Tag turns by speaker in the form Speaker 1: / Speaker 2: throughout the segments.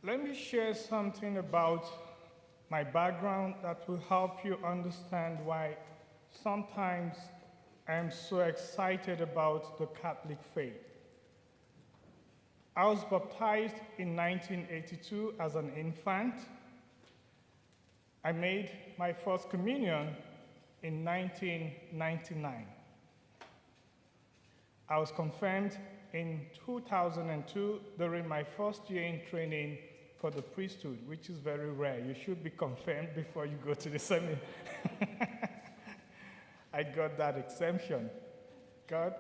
Speaker 1: Let me share something about my background that will help you understand why sometimes I'm so excited about the Catholic faith. I was baptized in 1982 as an infant. I made my first communion in 1999. I was confirmed in 2002 during my first year in training for the priesthood, which is very rare. You should be confirmed before you go to the seminary. I got that exemption. God.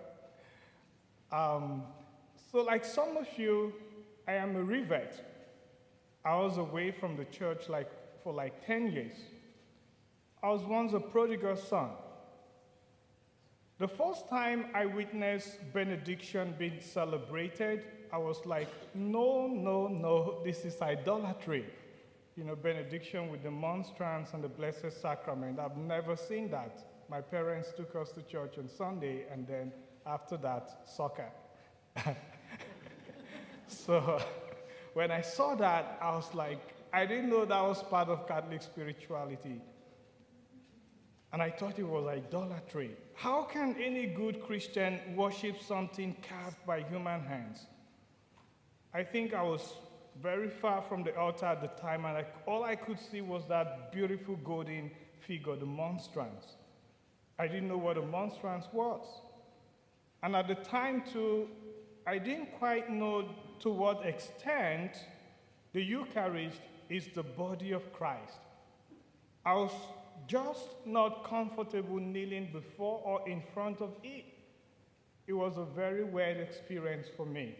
Speaker 1: So like some of you, I am a revert. I was away from the church for 10 years. I was once a prodigal son. The first time I witnessed benediction being celebrated, I was like, no, this is idolatry. You know, benediction with the monstrance and the Blessed Sacrament. I've never seen that. My parents took us to church on Sunday, and then after that, soccer. So when I saw that, I was like, I didn't know that was part of Catholic spirituality. And I thought it was idolatry. How can any good Christian worship something carved by human hands? I think I was very far from the altar at the time, and all I could see was that beautiful golden figure, the monstrance. I didn't know what a monstrance was. And at the time, too, I didn't quite know to what extent the Eucharist is the body of Christ. I was just not comfortable kneeling before or in front of it. It was a very weird experience for me.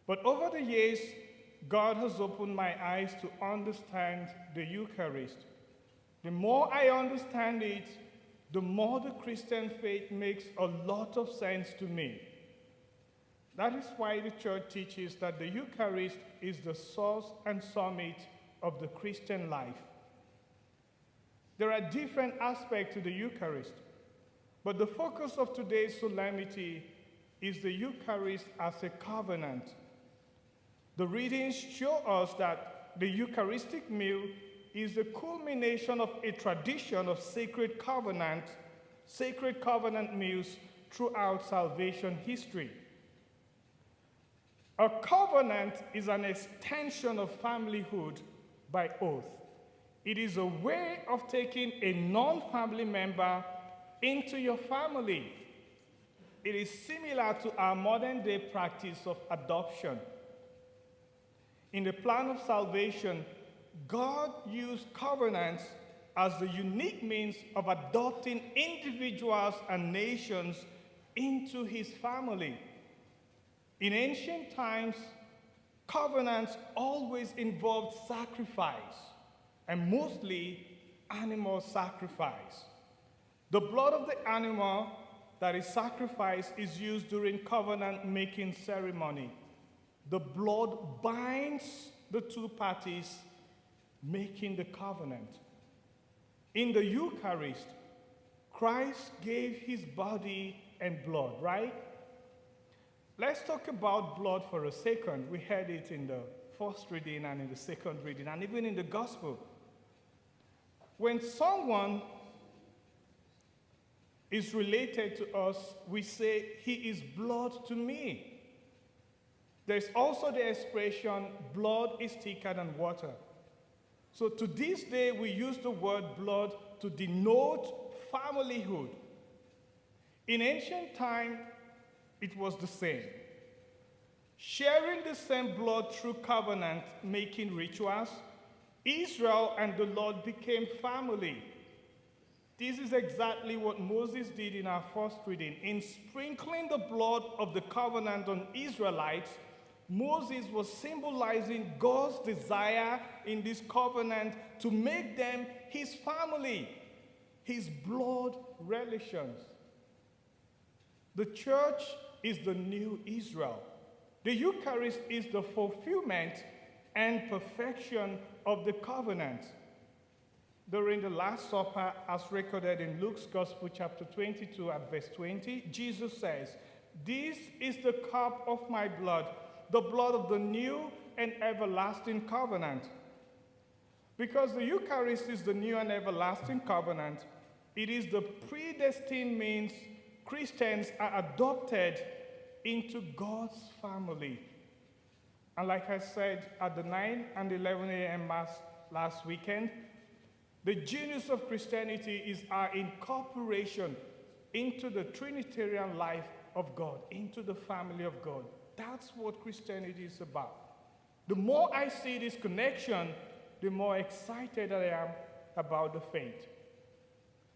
Speaker 1: But over the years, God has opened my eyes to understand the Eucharist. The more I understand it, the more the Christian faith makes a lot of sense to me. That is why the church teaches that the Eucharist is the source and summit of the Christian life. There are different aspects to the Eucharist, but the focus of today's solemnity is the Eucharist as a covenant. The readings show us that the Eucharistic meal is the culmination of a tradition of sacred covenant meals throughout salvation history. A covenant is an extension of familyhood by oath. It is a way of taking a non-family member into your family. It is similar to our modern-day practice of adoption. In the plan of salvation, God used covenants as the unique means of adopting individuals and nations into his family. In ancient times, covenants always involved sacrifice, and mostly animal sacrifice. The blood of the animal that is sacrificed is used during covenant-making ceremony. The blood binds the two parties making the covenant. In the Eucharist, Christ gave his body and blood, right? Let's talk about blood for a second. We heard it in the first reading and in the second reading, and even in the gospel. When someone is related to us, we say, he is blood to me. There's also the expression, blood is thicker than water. So to this day, we use the word blood to denote familyhood. In ancient time, it was the same. Sharing the same blood through covenant-making rituals, Israel and the Lord became family. This is exactly what Moses did in our first reading. In sprinkling the blood of the covenant on Israelites, Moses was symbolizing God's desire in this covenant to make them his family, his blood relations. The church is the new Israel. The Eucharist is the fulfillment and perfection of the covenant. During the Last Supper, as recorded in Luke's Gospel, chapter 22 at verse 20, Jesus says, "This is the cup of my blood, the blood of the new and everlasting covenant. Because the Eucharist is the new and everlasting covenant, it is the predestined means Christians are adopted into God's family. And like I said at the 9 and 11 a.m. Mass last weekend, the genius of Christianity is our incorporation into the Trinitarian life of God, into the family of God. That's what Christianity is about. The more I see this connection, the more excited I am about the faith.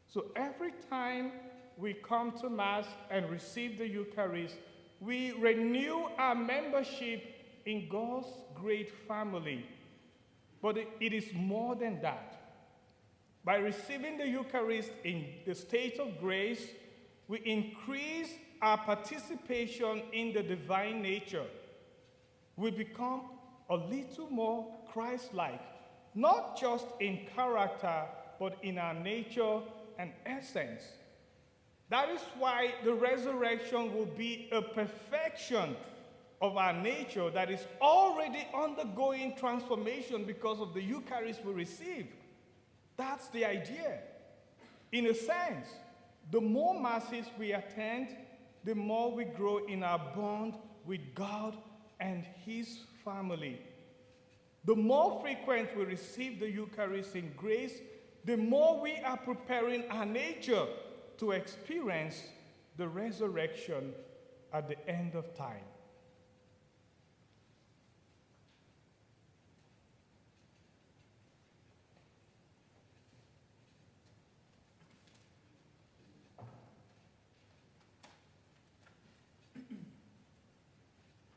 Speaker 1: So every time we come to Mass and receive the Eucharist, we renew our membership in God's great family. But it is more than that. By receiving the Eucharist in the state of grace, we increase our participation in the divine nature. We become a little more Christ-like, not just in character, but in our nature and essence. That is why the resurrection will be a perfection of our nature that is already undergoing transformation because of the Eucharist we receive. That's the idea. In a sense, the more Masses we attend, the more we grow in our bond with God and His family. The more frequent we receive the Eucharist in grace, the more we are preparing our nature to experience the resurrection at the end of time.